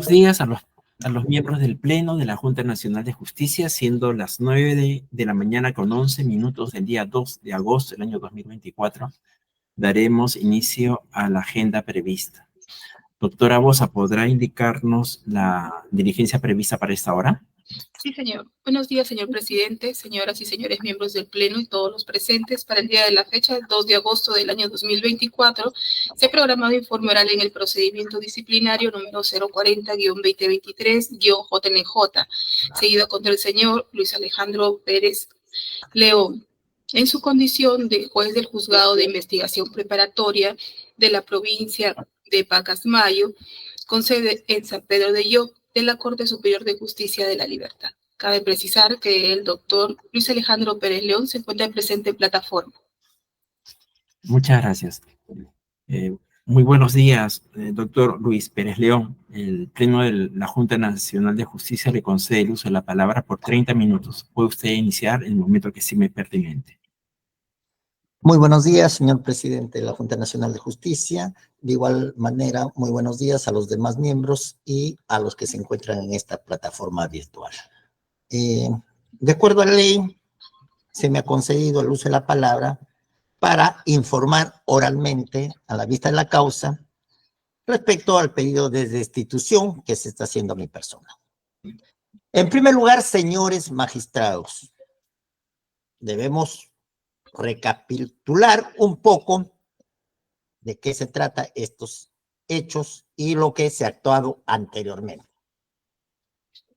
buenos días a los miembros del Pleno de la Junta Nacional de Justicia, siendo las 9 de la mañana con 11 minutos del día 2 de agosto del año 2024. Daremos inicio a la agenda prevista. Doctora Bosa, ¿podrá indicarnos la diligencia prevista para esta hora? Sí, señor. Buenos días, señor presidente, señoras y señores miembros del Pleno y todos los presentes. Para el día de la fecha, 2 de agosto del año 2024, se ha programado informe oral en el procedimiento disciplinario número 040-2023-JNJ, seguido contra el señor Luis Alejandro Pérez León, en su condición de juez del Juzgado de Investigación Preparatoria de la provincia de Pacasmayo, con sede en San Pedro de Lloc, de la Corte Superior de Justicia de la Libertad. Cabe precisar que el doctor Luis Alejandro Pérez León se encuentra presente en plataforma. Muchas gracias. Muy buenos días, doctor Luis Pérez León. El Pleno de la Junta Nacional de Justicia le concede el uso de la palabra por 30 minutos. Puede usted iniciar en el momento que estime pertinente. Muy buenos días, señor presidente de la Junta Nacional de Justicia. De igual manera, muy buenos días a los demás miembros y a los que se encuentran en esta plataforma virtual. De acuerdo a la ley, se me ha concedido el uso de la palabra para informar oralmente a la vista de la causa respecto al pedido de destitución que se está haciendo a mi persona. En primer lugar, señores magistrados, debemos recapitular un poco de qué se trata estos hechos y lo que se ha actuado anteriormente.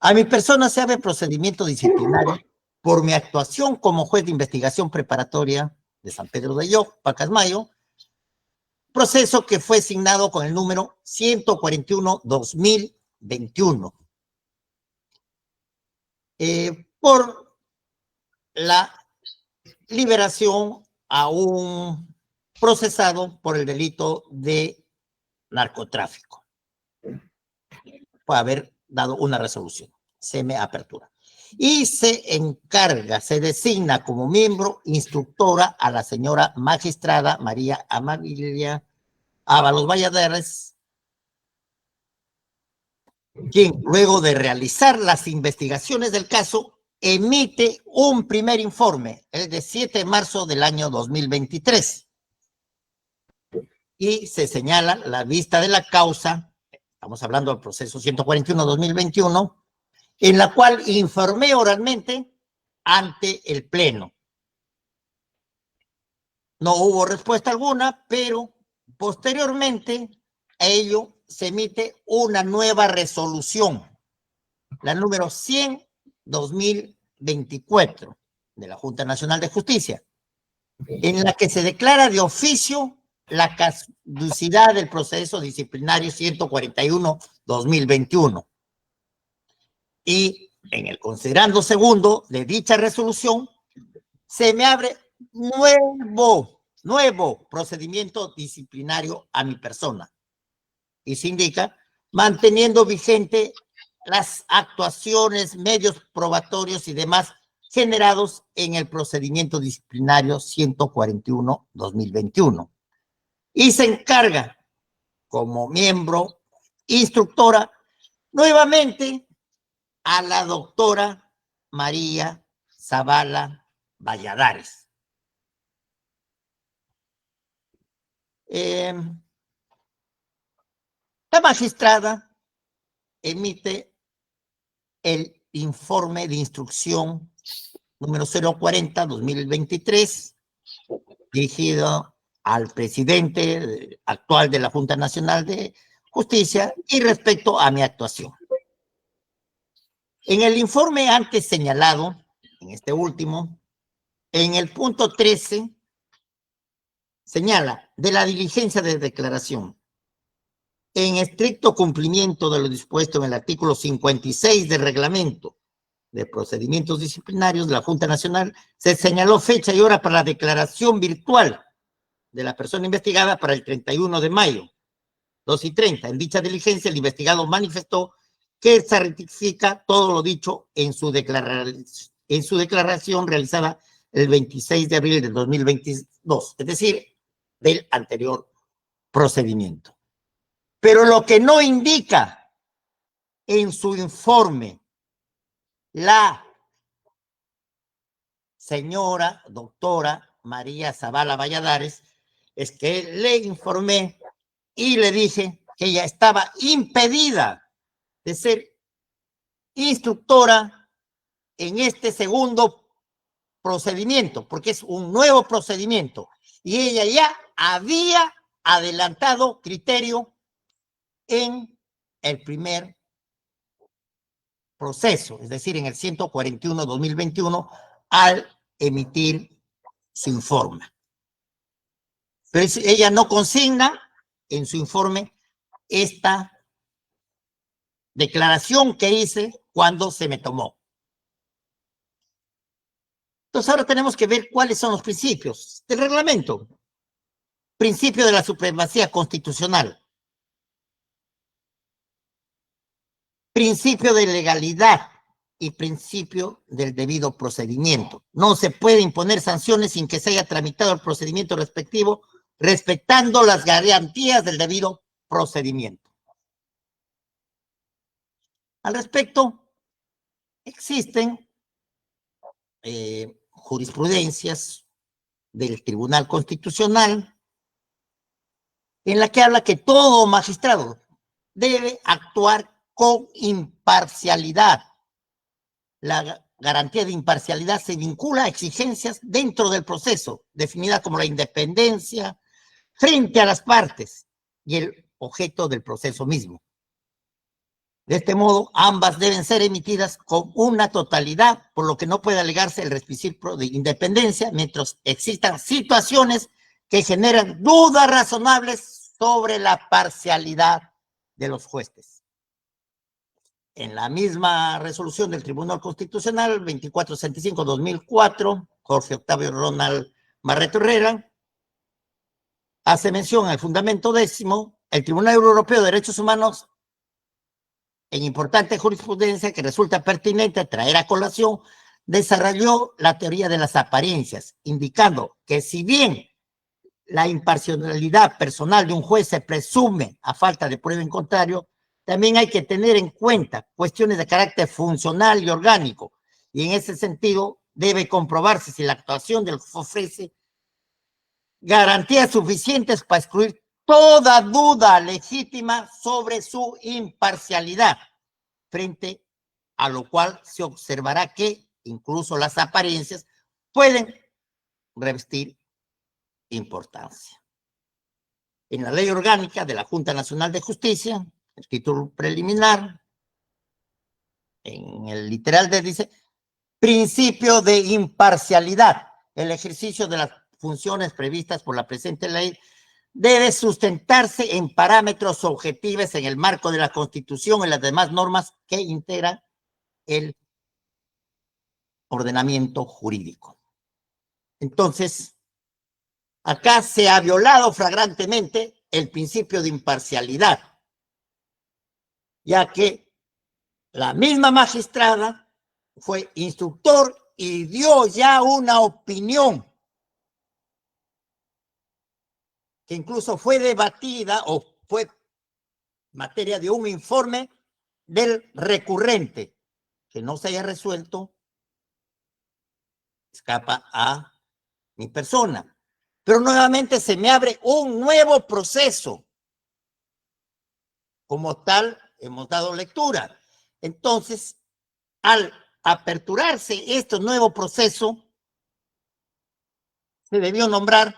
A mi persona se abre procedimiento disciplinario por mi actuación como juez de investigación preparatoria de San Pedro de Lloc, Pacasmayo, proceso que fue asignado con el número 141-2021, por la liberación a un procesado por el delito de narcotráfico. Puede haber dado una resolución, se me apertura. Y se encarga, se designa como miembro instructora a la señora magistrada María Amabilia Ábalos Valladares, quien luego de realizar las investigaciones del caso emite un primer informe, el de 7 de marzo del año 2023. Y se señala la vista de la causa, estamos hablando del proceso 141-2021, en la cual informé oralmente ante el Pleno. No hubo respuesta alguna, pero posteriormente a ello se emite una nueva resolución, la número 100-2024 de la Junta Nacional de Justicia, en la que se declara de oficio la caducidad del proceso disciplinario 141-2021. Y en el considerando segundo de dicha resolución, se me abre nuevo procedimiento disciplinario a mi persona. Y se indica, manteniendo vigente las actuaciones, medios probatorios y demás generados en el procedimiento disciplinario 141-2021. Y se encarga como miembro instructora nuevamente a la doctora María Zavala Valladares. La magistrada emite el informe de instrucción número 040-2023, dirigido al presidente actual de la Junta Nacional de Justicia y respecto a mi actuación. En el informe antes señalado, en este último, en el punto 13, señala de la diligencia de declaración. En estricto cumplimiento de lo dispuesto en el artículo 56 del reglamento de procedimientos disciplinarios de la Junta Nacional, se señaló fecha y hora para la declaración virtual de la persona investigada para el 31 de mayo, 2:30. En dicha diligencia, el investigado manifestó que se rectifica todo lo dicho en su declaración realizada el 26 de abril de 2022, es decir, del anterior procedimiento. Pero lo que no indica en su informe la señora doctora María Zavala Valladares, es que le informé y le dije que ella estaba impedida de ser instructora en este segundo procedimiento, porque es un nuevo procedimiento, y ella ya había adelantado criterio en el primer proceso, es decir, en el 141-2021, al emitir su informe. Pero ella no consigna en su informe esta declaración que hice cuando se me tomó. Entonces ahora tenemos que ver cuáles son los principios del reglamento. Principio de la supremacía constitucional. Principio de legalidad y principio del debido procedimiento. No se puede imponer sanciones sin que se haya tramitado el procedimiento respectivo, respetando las garantías del debido procedimiento. Al respecto, existen jurisprudencias del Tribunal Constitucional en la que habla que todo magistrado debe actuar con imparcialidad. La garantía de imparcialidad se vincula a exigencias dentro del proceso, definidas como la independencia frente a las partes y el objeto del proceso mismo. De este modo, ambas deben ser emitidas con una totalidad, por lo que no puede alegarse el requisito de independencia mientras existan situaciones que generan dudas razonables sobre la parcialidad de los jueces. En la misma resolución del Tribunal Constitucional 2465-2004, Jorge Octavio Ronald Barreto Herrera hace mención al fundamento 10, el Tribunal Europeo de Derechos Humanos, en importante jurisprudencia que resulta pertinente traer a colación, desarrolló la teoría de las apariencias, indicando que si bien la imparcialidad personal de un juez se presume a falta de prueba en contrario, también hay que tener en cuenta cuestiones de carácter funcional y orgánico, y en ese sentido debe comprobarse si la actuación del juez ofrece garantías suficientes para excluir toda duda legítima sobre su imparcialidad, frente a lo cual se observará que incluso las apariencias pueden revestir importancia. En la Ley Orgánica de la Junta Nacional de Justicia, el título preliminar, en el literal dice, principio de imparcialidad. El ejercicio de las funciones previstas por la presente ley debe sustentarse en parámetros objetivos en el marco de la Constitución y las demás normas que integran el ordenamiento jurídico. Entonces, acá se ha violado flagrantemente el principio de imparcialidad, ya que la misma magistrada fue instructor y dio ya una opinión que incluso fue debatida o fue materia de un informe del recurrente, que no se haya resuelto, escapa a mi persona. Pero nuevamente se me abre un nuevo proceso. Como tal, hemos dado lectura. Entonces, al aperturarse este nuevo proceso, se debió nombrar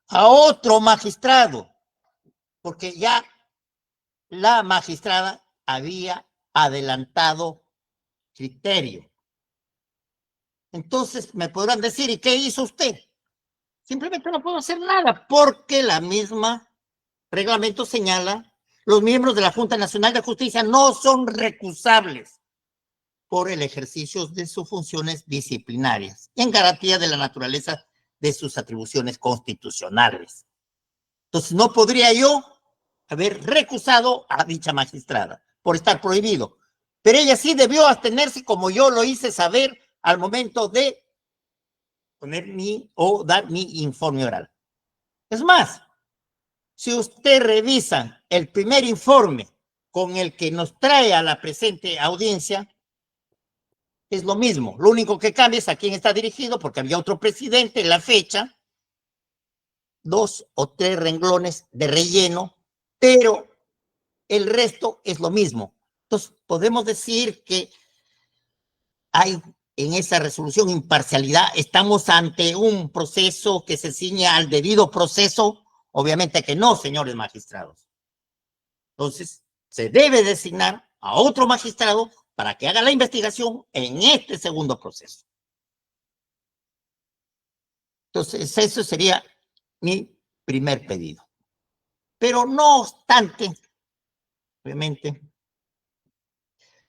a otro magistrado, porque ya la magistrada había adelantado criterio. Entonces me podrán decir, ¿y qué hizo usted? Simplemente no puedo hacer nada, porque la misma reglamento señala, los miembros de la Junta Nacional de Justicia no son recusables por el ejercicio de sus funciones disciplinarias, en garantía de la naturaleza de sus atribuciones constitucionales. Entonces no podría yo haber recusado a dicha magistrada por estar prohibido, pero ella sí debió abstenerse, como yo lo hice saber al momento de poner o dar mi informe oral. Es más, si usted revisa el primer informe con el que nos trae a la presente audiencia es lo mismo. Lo único que cambia es a quién está dirigido, porque había otro presidente, la fecha, 2 o 3 renglones de relleno, pero el resto es lo mismo. Entonces, podemos decir que hay en esa resolución imparcialidad. Estamos ante un proceso que se ciña al debido proceso. Obviamente que no, señores magistrados. Entonces, se debe designar a otro magistrado para que haga la investigación en este segundo proceso. Entonces, eso sería mi primer pedido. Pero no obstante, obviamente,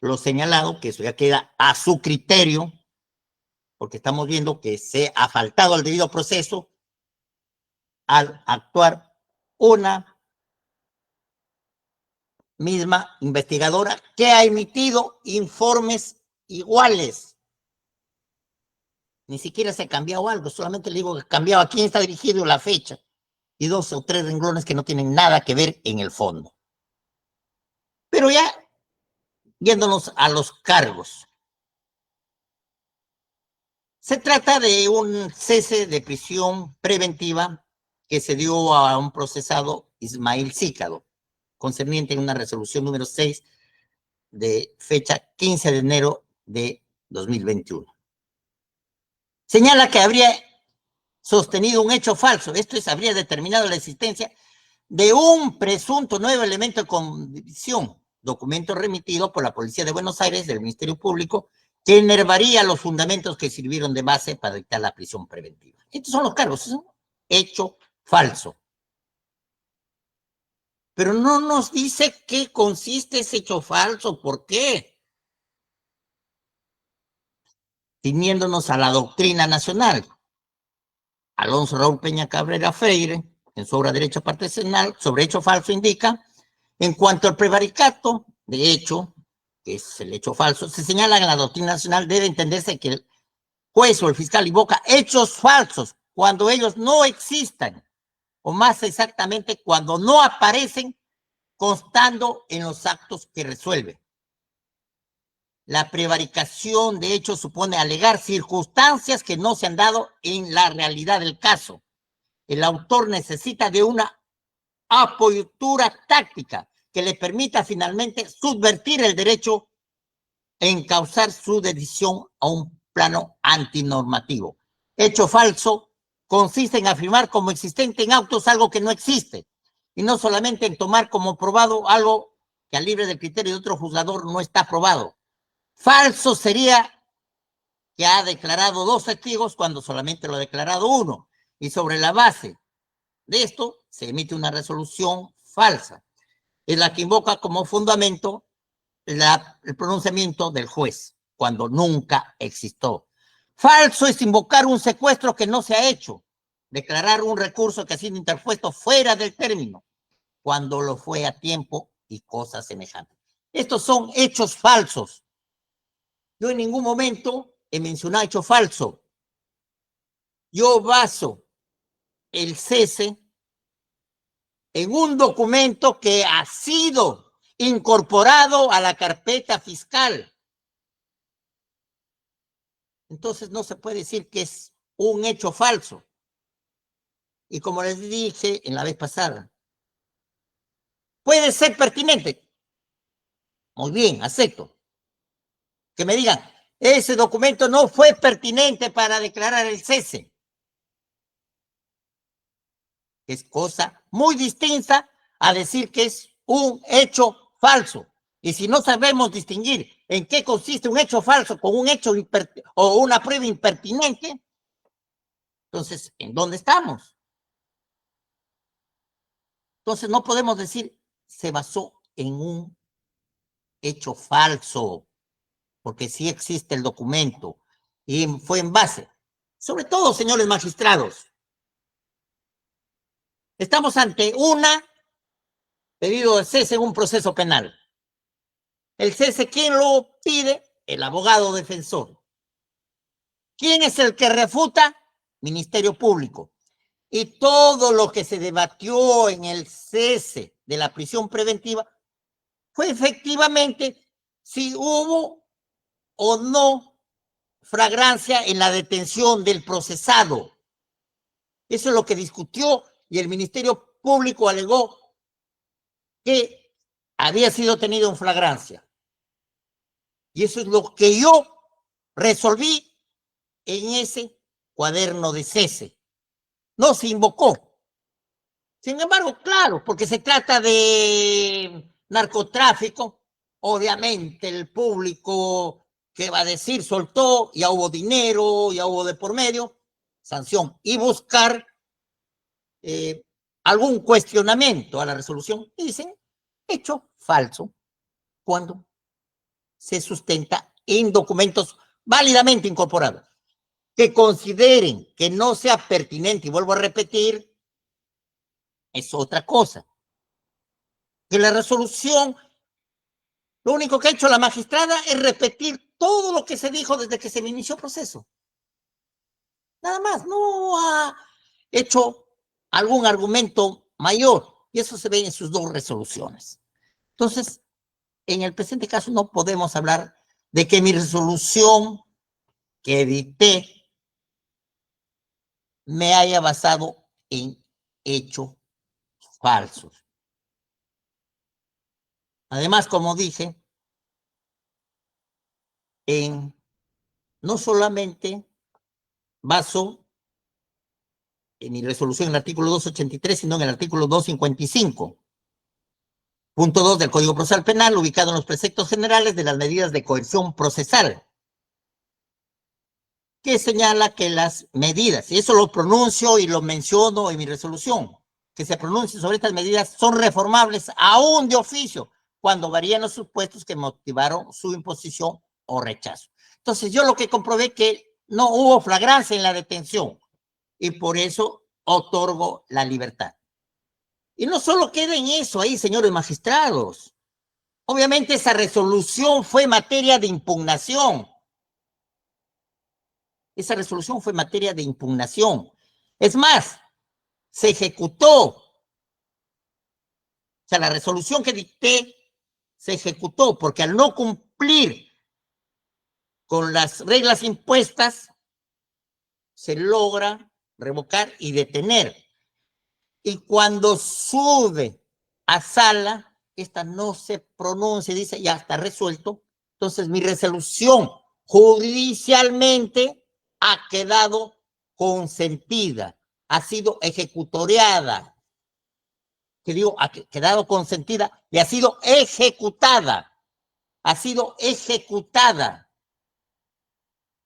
lo señalado, que eso ya queda a su criterio, porque estamos viendo que se ha faltado al debido proceso al actuar una misma investigadora que ha emitido informes iguales. Ni siquiera se ha cambiado algo, solamente le digo que ha cambiado a quién está dirigido, la fecha, y 2 o 3 renglones que no tienen nada que ver en el fondo. Pero ya, yéndonos a los cargos. Se trata de un cese de prisión preventiva que se dio a un procesado Ismael Cícado, concerniente en una resolución número 6 de fecha 15 de enero de 2021. Señala que habría sostenido un hecho falso, esto es, habría determinado la existencia de un presunto nuevo elemento de convicción, documento remitido por la Policía de Buenos Aires, del Ministerio Público, que enervaría los fundamentos que sirvieron de base para dictar la prisión preventiva. Estos son los cargos, es un hecho falso. Pero no nos dice qué consiste ese hecho falso, ¿por qué? Ciñéndonos a la doctrina nacional. Alonso Raúl Peña Cabrera Freire, en su obra Derecho Partesional, sobre hecho falso, indica, en cuanto al prevaricato, de hecho, que es el hecho falso, se señala en la doctrina nacional, debe entenderse que el juez o el fiscal invoca hechos falsos cuando ellos no existan, o más exactamente, cuando no aparecen constando en los actos que resuelve. La prevaricación, de hecho, supone alegar circunstancias que no se han dado en la realidad del caso. El autor necesita de una apoyatura táctica que le permita finalmente subvertir el derecho e encauzar su decisión a un plano antinormativo. Hecho falso consiste en afirmar como existente en autos algo que no existe, y no solamente en tomar como probado algo que al libre del criterio de otro juzgador no está probado. Falso sería que ha declarado 2 testigos cuando solamente lo ha declarado 1, y sobre la base de esto se emite una resolución falsa, es la que invoca como fundamento el pronunciamiento del juez, cuando nunca existió. Falso es invocar un secuestro que no se ha hecho, declarar un recurso que ha sido interpuesto fuera del término, cuando lo fue a tiempo y cosas semejantes. Estos son hechos falsos. Yo en ningún momento he mencionado hecho falso. Yo baso el cese en un documento que ha sido incorporado a la carpeta fiscal. Entonces no se puede decir que es un hecho falso. Y como les dije en la vez pasada, puede ser pertinente. Muy bien, acepto. Que me digan, ese documento no fue pertinente para declarar el cese. Es cosa muy distinta a decir que es un hecho falso. Y si no sabemos distinguir en qué consiste un hecho falso con un hecho o una prueba impertinente, entonces, ¿en dónde estamos? Entonces, no podemos decir se basó en un hecho falso, porque sí existe el documento y fue en base. Sobre todo, señores magistrados, estamos ante una pedido de cese en un proceso penal. El cese, ¿quién lo pide? El abogado defensor. ¿Quién es el que refuta? Ministerio Público. Y todo lo que se debatió en el cese de la prisión preventiva fue efectivamente si hubo o no flagrancia en la detención del procesado. Eso es lo que discutió y el Ministerio Público alegó que había sido tenido en flagrancia. Y eso es lo que yo resolví en ese cuaderno de cese. No se invocó. Sin embargo, claro, porque se trata de narcotráfico, obviamente el público que va a decir soltó, ya hubo dinero, ya hubo de por medio, sanción, y buscar algún cuestionamiento a la resolución. Y dicen, hecho falso, cuando se sustenta en documentos válidamente incorporados. Que consideren que no sea pertinente, y vuelvo a repetir, es otra cosa. Que la resolución, lo único que ha hecho la magistrada es repetir todo lo que se dijo desde que se inició el proceso. Nada más, no ha hecho algún argumento mayor, y eso se ve en sus dos resoluciones. Entonces, en el presente caso no podemos hablar de que mi resolución que dicté me haya basado en hechos falsos. Además, como dije, no solamente baso en mi resolución en el artículo 283, sino en el artículo 255, punto 2 del Código Procesal Penal, ubicado en los preceptos generales de las medidas de coerción procesal, que señala que las medidas, y eso lo pronuncio y lo menciono en mi resolución, que se pronuncie sobre estas medidas son reformables aún de oficio, cuando varían los supuestos que motivaron su imposición o rechazo. Entonces, yo lo que comprobé que no hubo flagrancia en la detención y por eso otorgo la libertad. Y no solo queda en eso ahí, señores magistrados. Obviamente esa resolución fue materia de impugnación. Esa resolución fue materia de impugnación. Es más, se ejecutó. O sea, la resolución que dicté se ejecutó porque al no cumplir con las reglas impuestas, se logra revocar y detener. Y cuando sube a sala, esta no se pronuncia, dice ya está resuelto. Entonces mi resolución judicialmente ha quedado consentida, ha sido ejecutoriada, que digo, ha quedado consentida y ha sido ejecutada, ha sido ejecutada.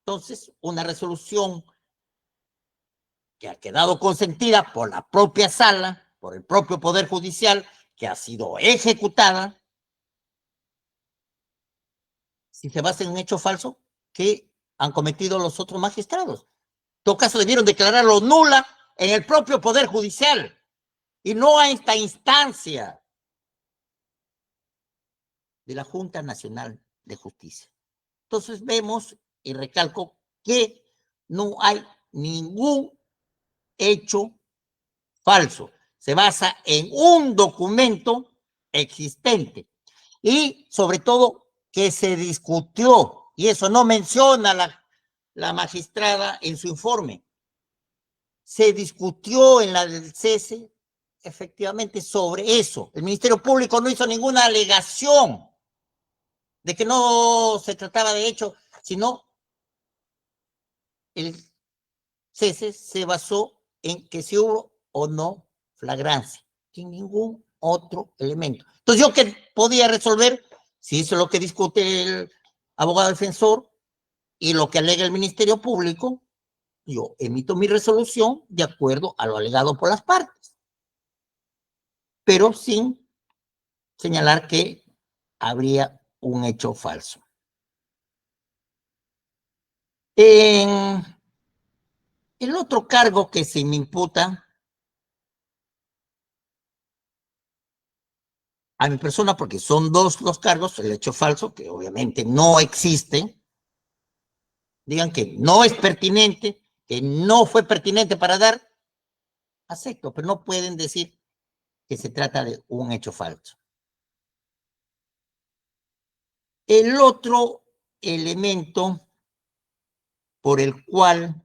Entonces, una resolución que ha quedado consentida por la propia sala, por el propio Poder Judicial, que ha sido ejecutada, si se basa en un hecho falso que han cometido los otros magistrados. En todo caso, debieron declararlo nula en el propio Poder Judicial y no a esta instancia de la Junta Nacional de Justicia. Entonces vemos y recalco que no hay ningún hecho falso. Se basa en un documento existente y sobre todo que se discutió, y eso no menciona la magistrada en su informe. Se discutió en la del cese efectivamente sobre eso. El Ministerio Público no hizo ninguna alegación de que no se trataba de hecho, sino el cese se basó en que si hubo o no flagrancia, sin ningún otro elemento. Entonces, ¿yo qué podía resolver? Si eso es lo que discute el abogado defensor y lo que alega el Ministerio Público, yo emito mi resolución de acuerdo a lo alegado por las partes, pero sin señalar que habría un hecho falso. En el otro cargo que se me imputa a mi persona, porque son dos los cargos, el hecho falso, que obviamente no existe, digan que no es pertinente, que no fue pertinente para dar, acepto, pero no pueden decir que se trata de un hecho falso. El otro elemento por el cual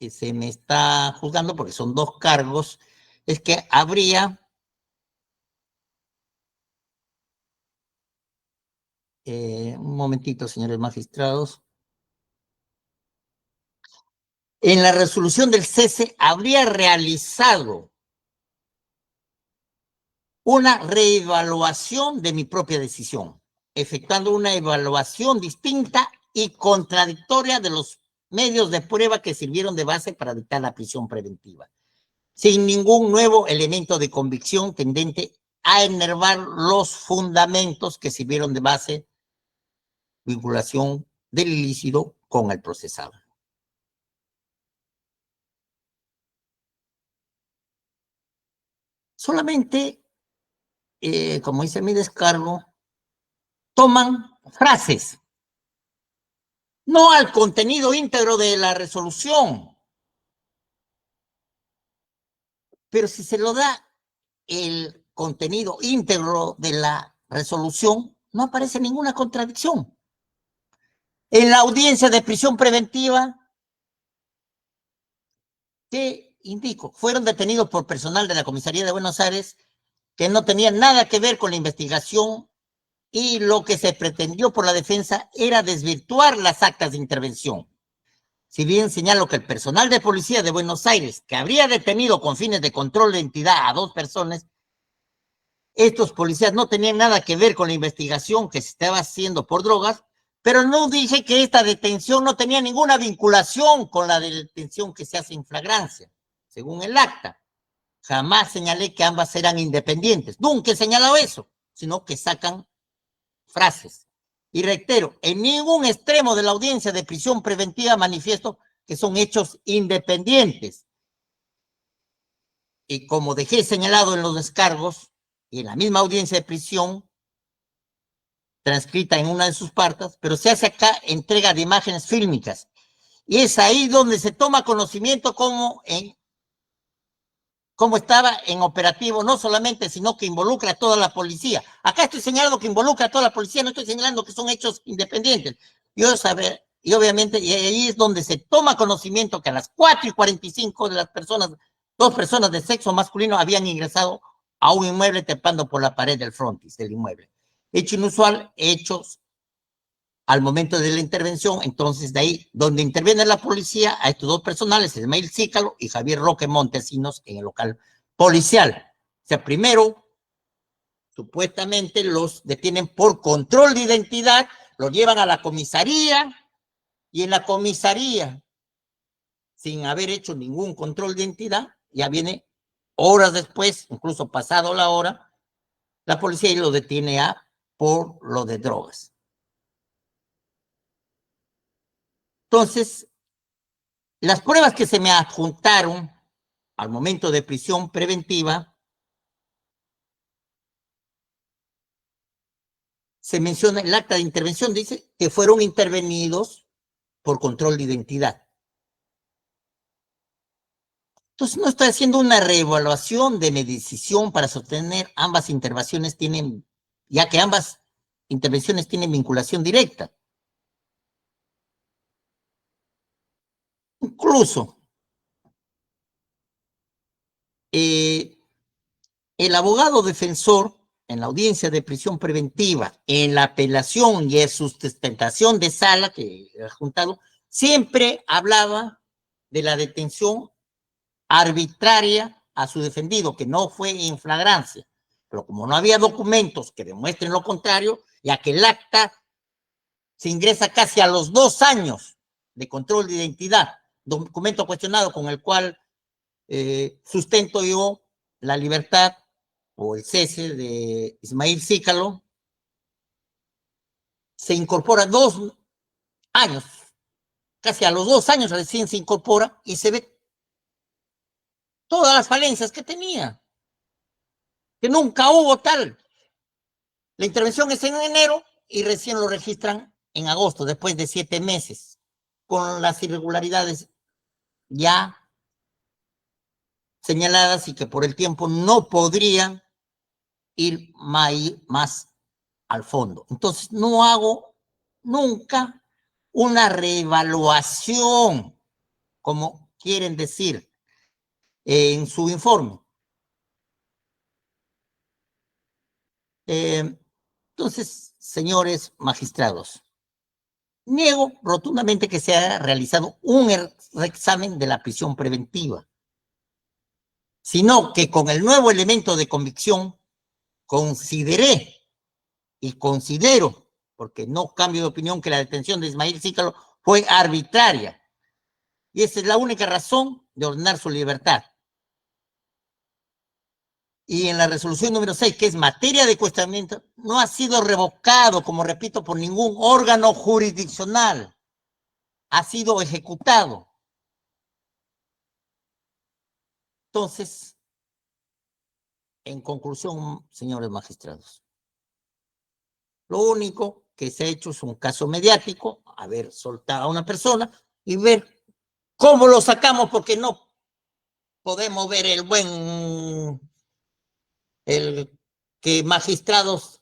se me está juzgando, porque son 2 cargos, es que habría un momentito, señores magistrados. En la resolución del cese habría realizado una reevaluación de mi propia decisión, efectuando una evaluación distinta y contradictoria de los medios de prueba que sirvieron de base para dictar la prisión preventiva, sin ningún nuevo elemento de convicción tendente a enervar los fundamentos que sirvieron de base vinculación del ilícito con el procesado. Solamente, como dice mi descargo, toman frases, no al contenido íntegro de la resolución. Pero si se lo da el contenido íntegro de la resolución, no aparece ninguna contradicción. En la audiencia de prisión preventiva, ¿qué indico? Fueron detenidos por personal de la Comisaría de Buenos Aires que no tenían nada que ver con la investigación y lo que se pretendió por la defensa era desvirtuar las actas de intervención. Si bien señalo que el personal de policía de Buenos Aires, que habría detenido con fines de control de identidad a 2 personas, estos policías no tenían nada que ver con la investigación que se estaba haciendo por drogas, pero no dije que esta detención no tenía ninguna vinculación con la detención que se hace en flagrancia, según el acta. Jamás señalé que ambas eran independientes. Nunca he señalado eso, sino que sacan frases. Y reitero, en ningún extremo de la audiencia de prisión preventiva manifiesto que son hechos independientes. Y como dejé señalado en los descargos y en la misma audiencia de prisión, transcrita en una de sus partes, pero se hace acá entrega de imágenes fílmicas. Y es ahí donde se toma conocimiento cómo estaba en operativo, no solamente, sino que involucra a toda la policía. Acá estoy señalando que involucra a toda la policía, no estoy señalando que son hechos independientes. Y obviamente, y ahí es donde se toma conocimiento que a las 4:45 de las personas, 2 personas de sexo masculino habían ingresado a un inmueble trepando por la pared del frontis del inmueble. Hecho inusual, hechos al momento de la intervención. Entonces, de ahí, donde interviene la policía, a estos 2 personales, Ismael Zícalo y Javier Roque Montesinos, en el local policial. O sea, primero, supuestamente los detienen por control de identidad, los llevan a la comisaría, y en la comisaría, sin haber hecho ningún control de identidad, ya viene horas después, incluso pasado la hora, la policía y lo detiene por lo de drogas. Entonces, las pruebas que se me adjuntaron al momento de prisión preventiva, se menciona el acta de intervención, dice que fueron intervenidos por control de identidad. Entonces, no estoy haciendo una reevaluación de mi decisión para sostener ambas intervenciones tienen, ya que ambas intervenciones tienen vinculación directa. Incluso, el abogado defensor, en la audiencia de prisión preventiva, en la apelación y en sustentación de sala que he juntado, siempre hablaba de la detención arbitraria a su defendido, que no fue en flagrancia. Pero como no había documentos que demuestren lo contrario, ya que el acta se ingresa casi a los 2 años de control de identidad, documento cuestionado con el cual sustento yo la libertad o el cese de Ismael Zícalo, se incorpora 2 años, casi a los 2 años recién se incorpora y se ve todas las falencias que tenía, que nunca hubo tal. La intervención es en enero y recién lo registran en agosto, después de 7 meses, con las irregularidades ya señaladas y que por el tiempo no podrían ir más al fondo. Entonces, no hago nunca una reevaluación, como quieren decir en su informe. Entonces, señores magistrados, niego rotundamente que se haya realizado un examen de la prisión preventiva, sino que con el nuevo elemento de convicción consideré y considero, porque no cambio de opinión, que la detención de Ismael Zícalo fue arbitraria. Y esa es la única razón de ordenar su libertad. Y en la resolución número 6, que es materia de cuestionamiento, no ha sido revocado, como repito, por ningún órgano jurisdiccional. Ha sido ejecutado. Entonces, en conclusión, señores magistrados, lo único que se ha hecho es un caso mediático, haber soltado a una persona y ver cómo lo sacamos, porque no podemos ver el que magistrados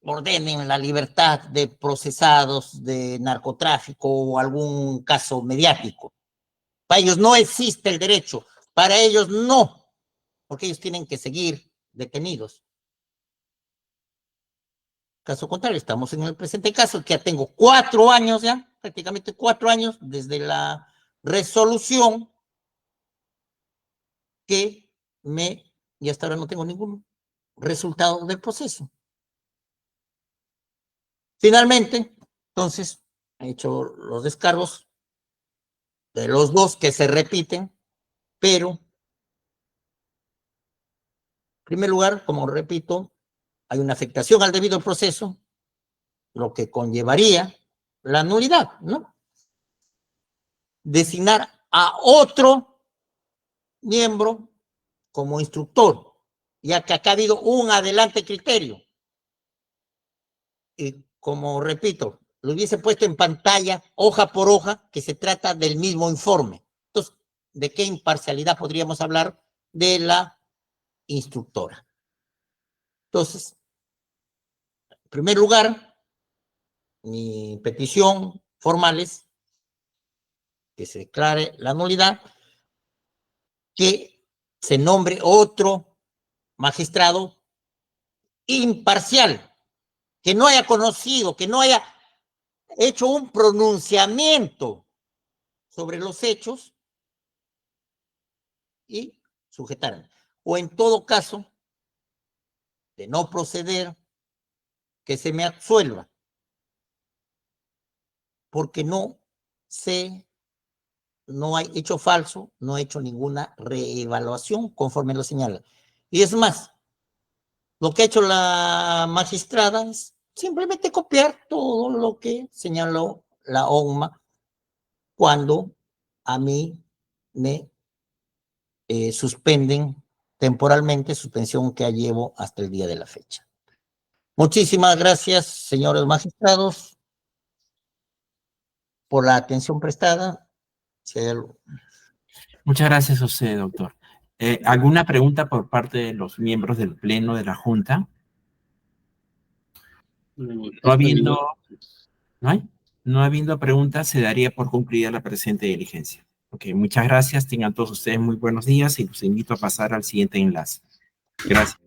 ordenen la libertad de procesados de narcotráfico o algún caso mediático. Para ellos no existe el derecho, para ellos no, porque ellos tienen que seguir detenidos. Caso contrario, estamos en el presente caso, que ya tengo 4 años ya, prácticamente 4 años desde la resolución que y hasta ahora no tengo ningún resultado del proceso. Finalmente, entonces, he hecho los descargos de los 2 que se repiten, pero, en primer lugar, como repito, hay una afectación al debido proceso, lo que conllevaría la nulidad, ¿no? Designar a otro miembro como instructor, ya que acá ha habido un adelante criterio. Y como repito, lo hubiese puesto en pantalla, hoja por hoja, que se trata del mismo informe. Entonces, ¿de qué imparcialidad podríamos hablar de la instructora? Entonces, en primer lugar, mi petición formal es que se declare la nulidad, que se nombre otro magistrado imparcial, que no haya conocido, que no haya hecho un pronunciamiento sobre los hechos y sujetar. O en todo caso, de no proceder, que se me absuelva, porque no hay hecho falso, no he hecho ninguna reevaluación conforme lo señala. Y es más, lo que ha hecho la magistrada es simplemente copiar todo lo que señaló la ONMA cuando a mí me suspenden temporalmente, suspensión que llevo hasta el día de la fecha. Muchísimas gracias, señores magistrados, por la atención prestada. Muchas gracias a usted, doctor. ¿Alguna pregunta por parte de los miembros del Pleno de la Junta? No habiendo, ¿no hay? No habiendo preguntas, se daría por concluida la presente diligencia. Ok, muchas gracias. Tengan todos ustedes muy buenos días y los invito a pasar al siguiente enlace. Gracias.